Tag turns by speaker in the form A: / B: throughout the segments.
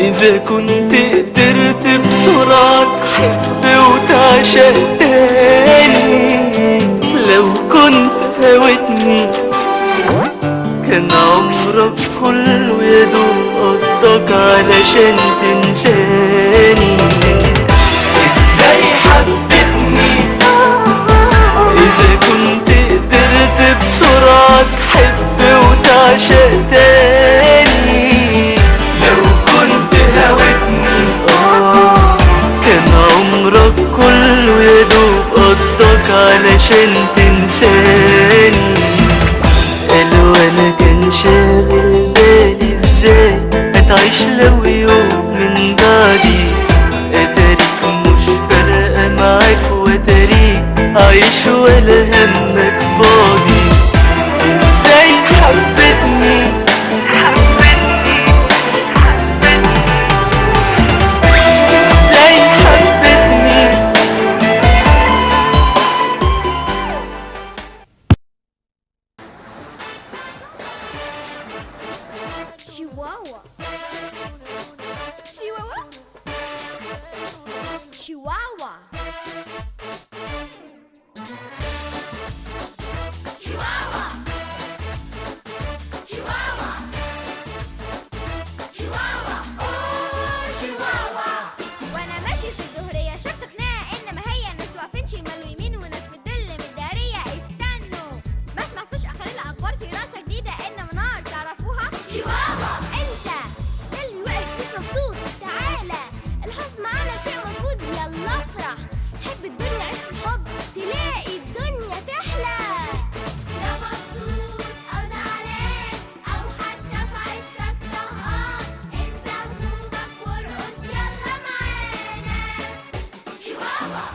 A: إذا كنت قدرت بسرعة تحب وتعشق تاني، لو كنت هوتني كان عمرك كله يدوب قضاك علشان تنساني. ازاي حبتني إذا كنت قدرت بسرعة تحب وتعشق تاني، لو كنت هوتني كان عمرك كله يدوب قضاك علشان تنساني. قالوا انا كان شاغل بالي ازاي هتعيش لو يوم من بعدي، اتاريك مش فارقة معاك واتاريك عايش ولا همك بعدي. ازاي حبتني ازاي حبتني.
B: Chihuahua. Chihuahua. Chihuahua. Chihuahua. Chihuahua. Chihuahua. Oh, Chihuahua. وانا ماشي في الظهرية شفت خناقة، انما هي ناس واقفين شمال ويمين وناس في الظل متدارية. استنوا، ما سمعتوش اخر الاخبار في راسة جديدة انما نار تعرفوها؟ شيواوا. انت ده اللي واقف مش مبسوط، تعالى الحب معانا شيء مرفوض. يلا افرح، حب الدنيا، عيش الحب تلاقي الدنيا تحلى. لا مبسوط او زعلان او حتى في عيشتك طهقان، انسى همومك وارقص يلا معانا. شيواوا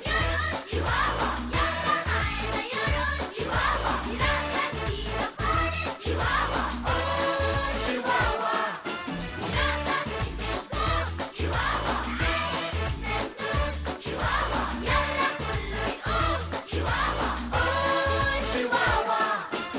B: يرقص، شيواوا يلا معانا يرقص. شيواوا دي رقصة جديدة خالص. شيواوا اوه شيواوا دي رقصة من الكون. شيواوا عايز مجنون. شيواوا يلا كله يقوم. شيواوا اوه شيواوا.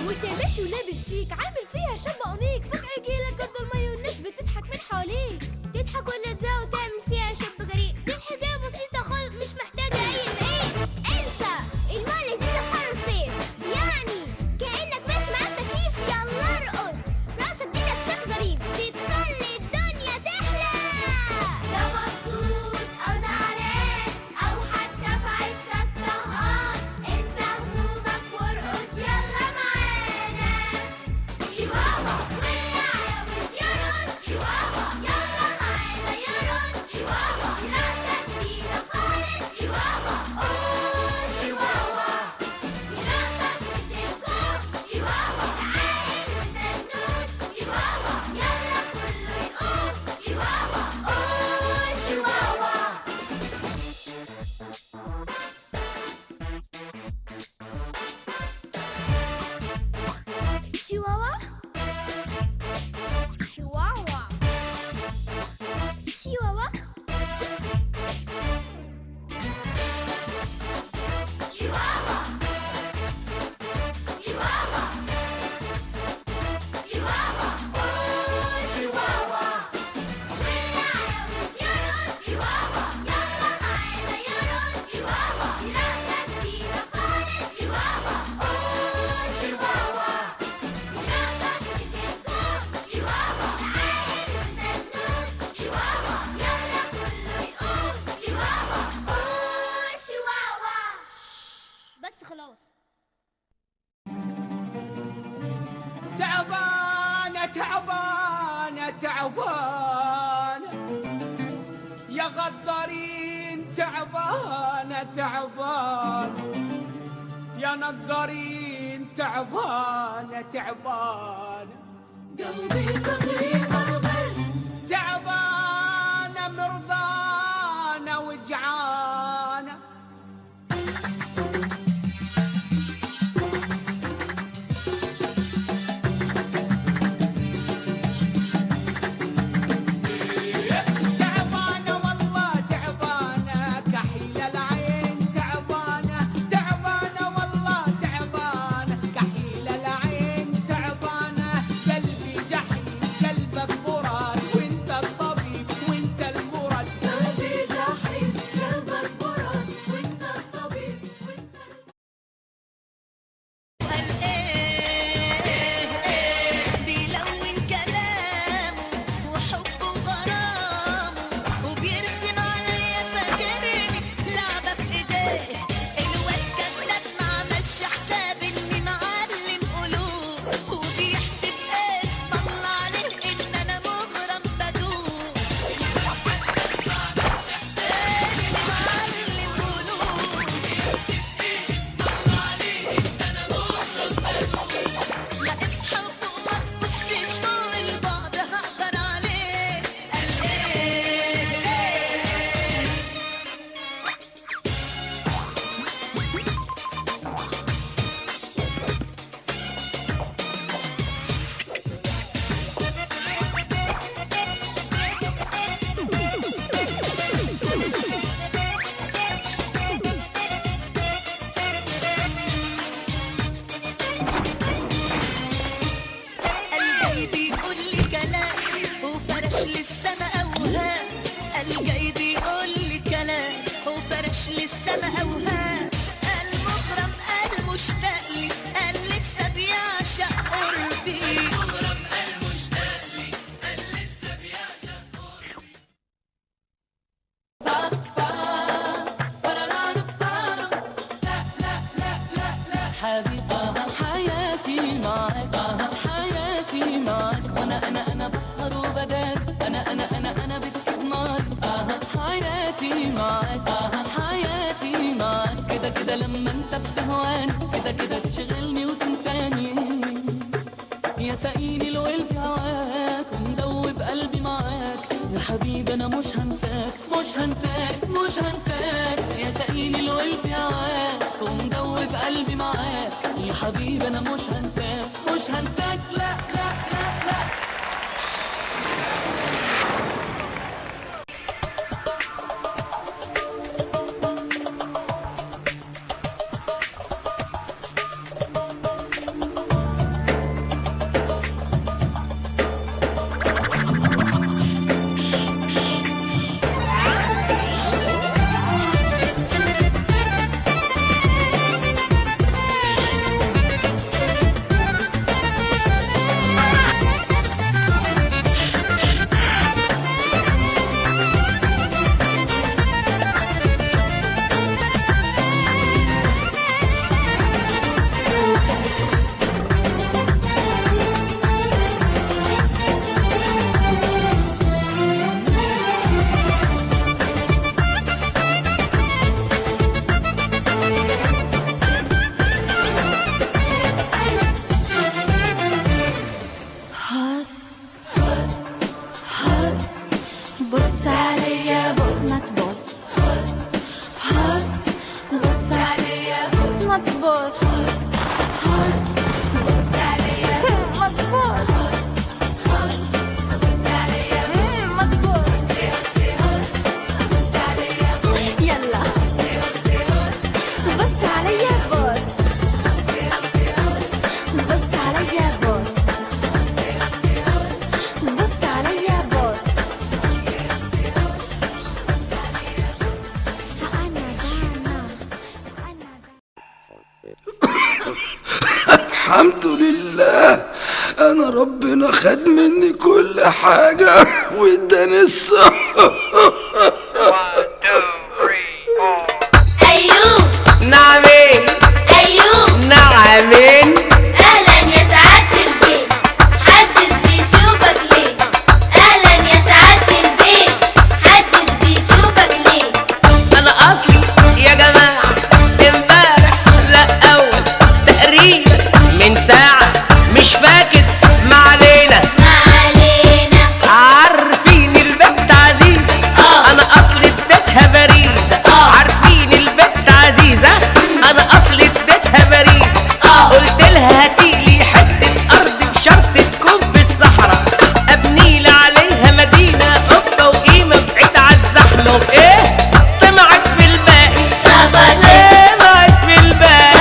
B: وانت ماشي ولابس شيك عامل فيها شاب انيق، فجأة يجيلك جد المية والناس بتضحك من حواليك، تضحك ولا تزاق وتعمل فيها شاب غريق. دي الحكاية بسيطة خالص مش محتاجة أي زعيق. انسى الماء لذيذة في حر الصيف، يعني كأنك ماشي مع التكييف. يلا ارقص رقصة جديدة بشكل ظريف تخلي الدنيا تحلى. لا مبسوط أو زعلان أو حتى في عيشتك طهقان، انسى همومك وارقص يلا معانا. شيواوا والعيال يرقص. شيواوا يلا معانا يرقص. شيواوا دي رقصة جديدة خالص. شيواوا اوه شيواوا دي رقصة من الكون. شيواوا عاقل ومجنون. شيواوا يلا كله يقوم. شيواوا اوه شيواوا. شيواوا شيواوا شيواوا شيواوا شيواوا شيواوا اوه شيواوا والعيال يرقص. شيواوا يلا معانا يرقص. شيواوا دي رقصة جديدة خالص. شيواوا اوه شيواوا دي رقصة من الكون. شيواوا عاقل ومجنون. شيواوا يلا كله يقوم. شيواوا اوه شيواوا. بس خلاص.
C: تعبانة تعبانة تعبانة يا غدارين، تعبانة تعبانة يا نقارين، تعبانة تعبانة قلبي تغيب الغل، تعبانة مرضانة وجعانة
D: حبيبي انا مش هنساك مش هنساك مش هنساك يا سقيني الولد هواك ومدوب قلبي معاك يا حبيبي انا مش هنساك مش هنساك لا لا لا لا.
E: الحمد لله، انا ربنا خد مني كل حاجة واداني الصحة.
F: أيوب
A: نعمين
F: أيوب
A: نعمين
F: أهلا يا سعادة البيت، محدش بيشوفك ليه؟ أهلا يا سعادة البيت، محدش بيشوفك ليه؟
A: انا اصلي يا جماعة امبارح لا اول تقريبا من ساعة مش فاكر ما علينا عارفين البت عزيزة انا اصلي اديتها بريدة عارفين البت عزيزة انا اصلي اديتها بريدة قلت لها هاتيلي حتة ارض بشرط تكون في الصحراء ابنيلي عليها مدينة قبة وقيمة بعيد عالزحمة وايه طمعت في الباقي طمعت في الباقي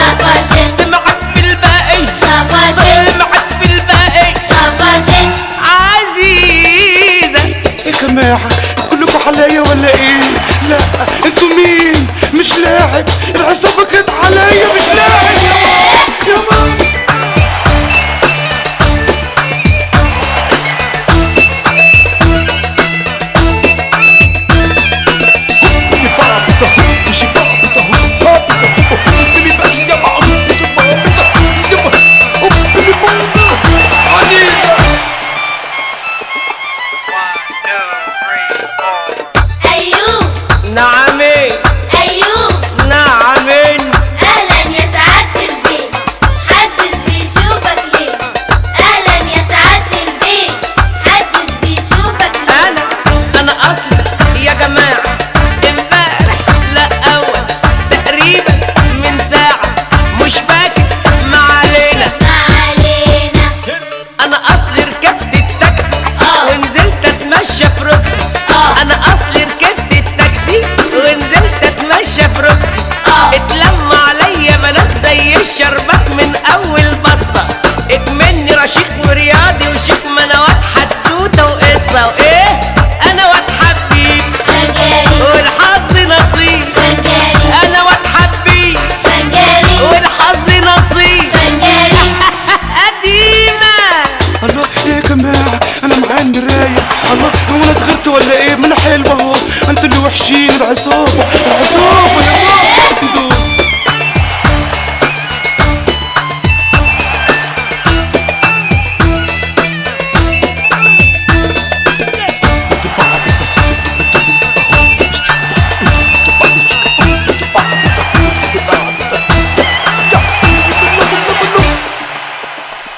A: طمعت في الباقي طمعت في الباقي عزيزة.
E: ايه يا جماعة كلكم حلايا ولا ايه؟ لا انتوا مين؟ مش لاعب، العصابة كانت عليا مش لاعب يا ماما.
F: أيوب
A: نعمين
F: أيوب
A: نعمين
F: أهلا يا سعادة البيت، محدش بيشوفك ليه؟ أهلا يا سعادة البيت، محدش بيشوفك ليه؟
A: انا اصلي يا جماعة امبارح لا اول تقريبا من ساعة مش فاكر ما علينا انا اصلي ركبت التاكسي ونزلت اتمشى في روكسي انا اصلي ركبت التاكسي ونزلت اتمشى في روكسي اتلم عليا بنات زي الشربات من اول بصة اكمني رشيق ورياضي وشيك ما انا واد حدوته وقصة وايه انا واد حبيب والحظ نصيب انا واد حبيب والحظ نصيب قديمة.
E: الله ايه يا جماعة انا معايا المراية. الله هو انا صغرت ولا ايه؟ ما انا حلوة اهو، انتوا اللي وحشين. العصابة العصابة يا ماما دول.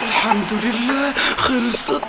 E: الحمد لله خلصت.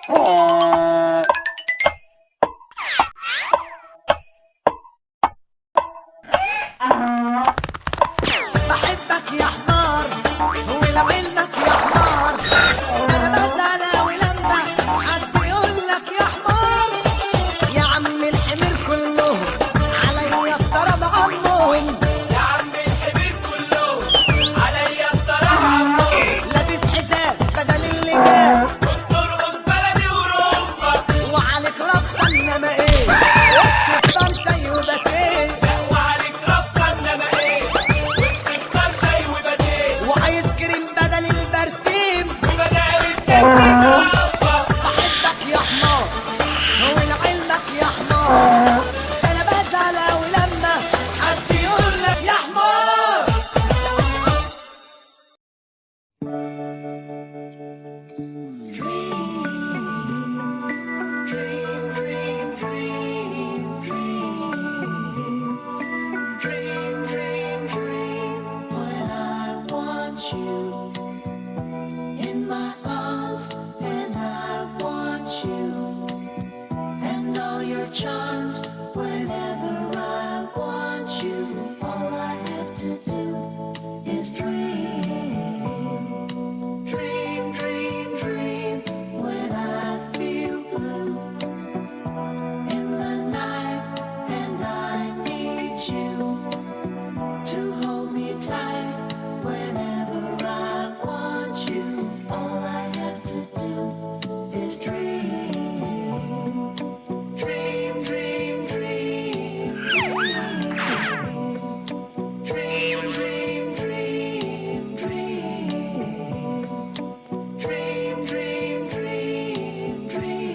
C: بحبك يا حمار ولعلمك يا حمار، انا بزعل ولما حد يقول لك يا حمار. يا عم الحمير كلهم عليا الضرب عمهم،
G: يا عم الحمير كلهم عليا الضرب عمهم.
C: لابس حزام بدل اللي جاب
G: وبترقص بلدي ورومبا،
C: وعليك رفصة انما ايه وبتفطر شاي وباتيه،
G: وعليك رفصة انما ايه وبتفطر شاي وباتيه،
C: وعايز كريم بدل البرسيم
G: وبدال الدنيا.
C: بحبك يا حمار ولعلمك يا حمار، انا بزعل ولما حد يقول لك يا حمار.
H: When I want you in my arms, and I want you and all your charms. Whenever I want you, all I have to do is dream, dream, dream, dream. When I feel blue in the night, and I need you to hold me tight. Whenever I want you, all I have to do is dream, dream, dream, dream, dream, dream, dream, dream, dream, dream, dream, dream,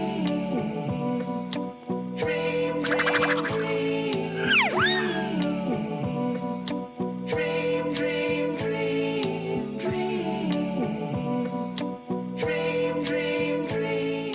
H: dream, dream, dream, dream. Dream, dream, dream, dream. Dream, dream, dream.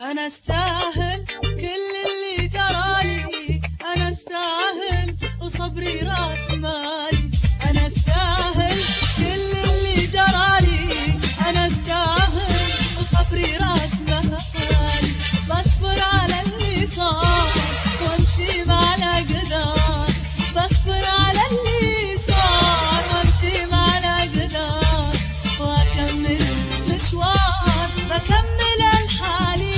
I: أنا استاهل كل اللي جرالي، أنا استاهل وصبري راس مالي، أنا استاهل كل اللي جرالي، أنا استاهل وصبري راس مالي. بصبر على اللي صار وامشي مع الأقدار، بصبر على اللي صار وامشي مع الأقدار، وأكمل مشوار بكمل الحالي.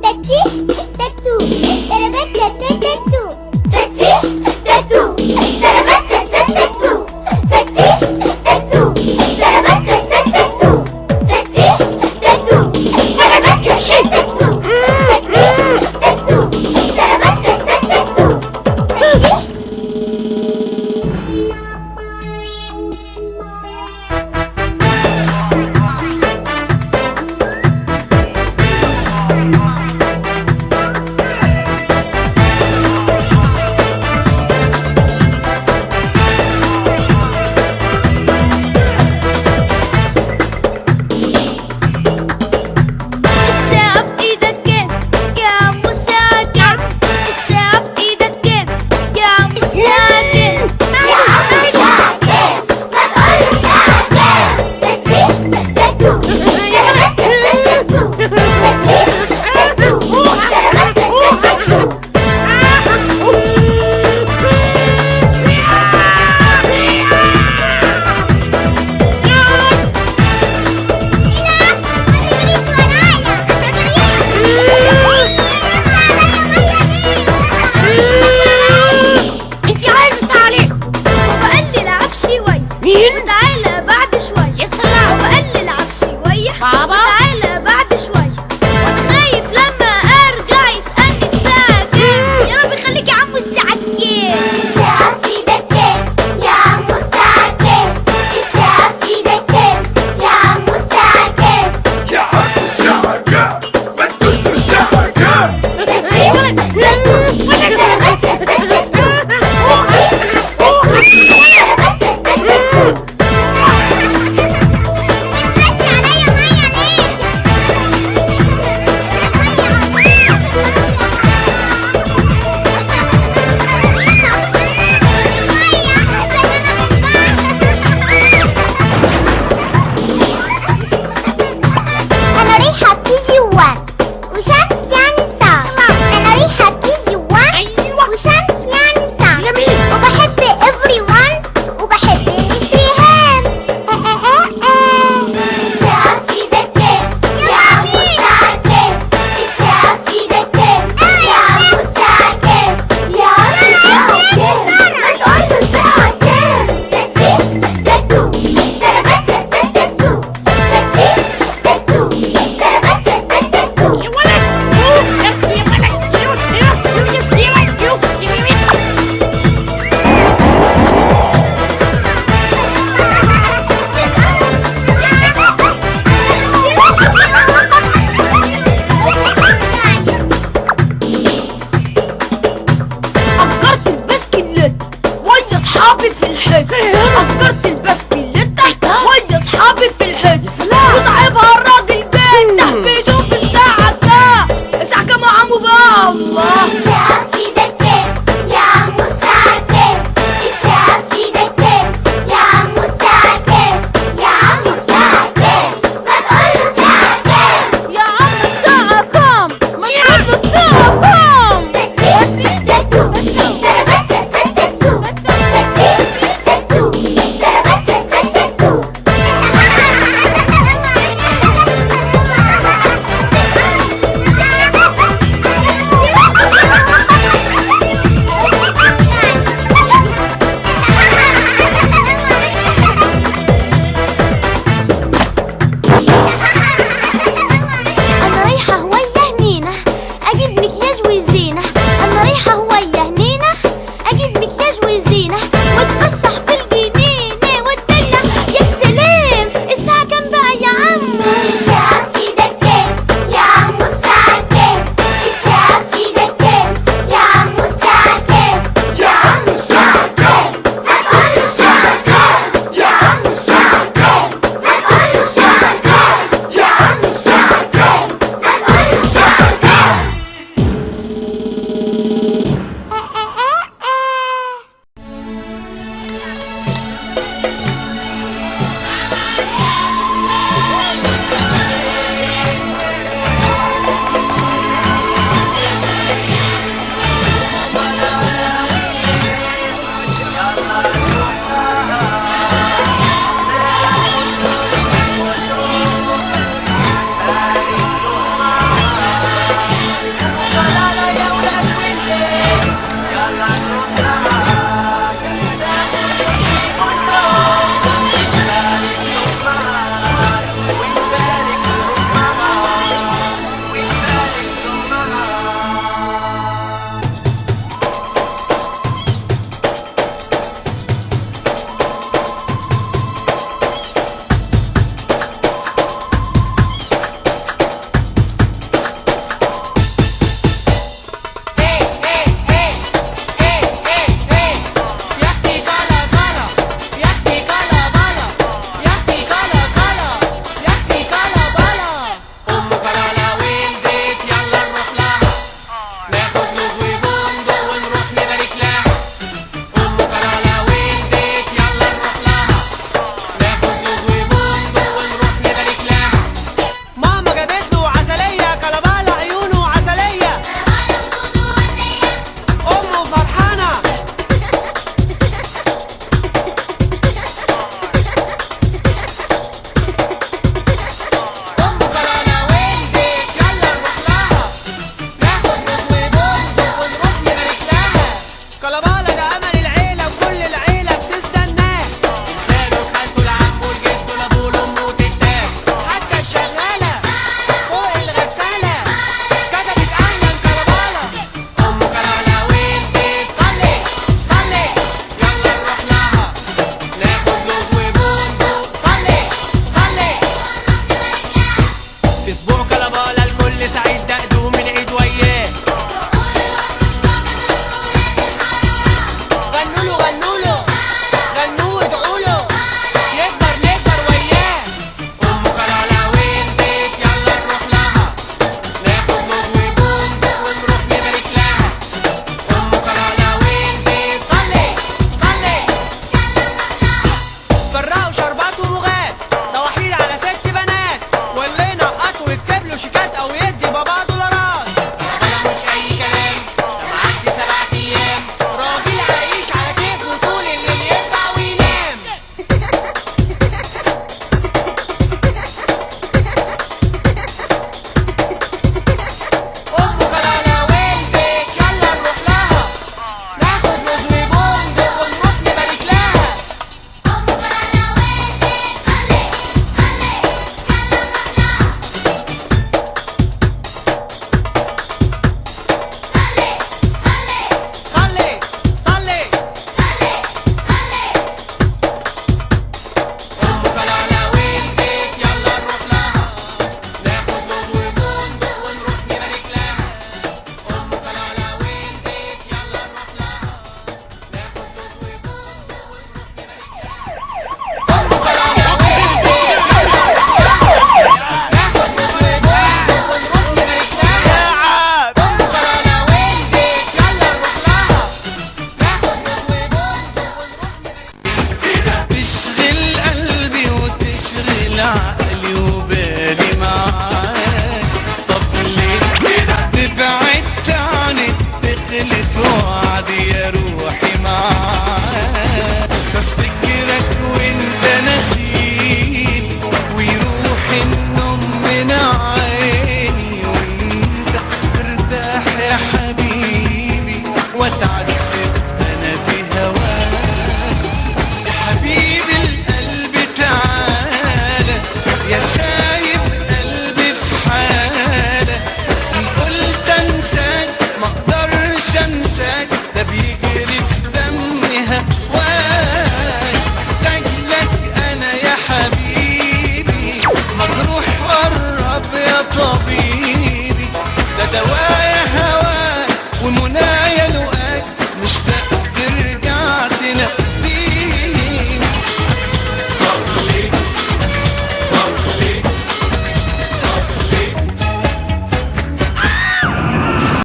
B: That's it.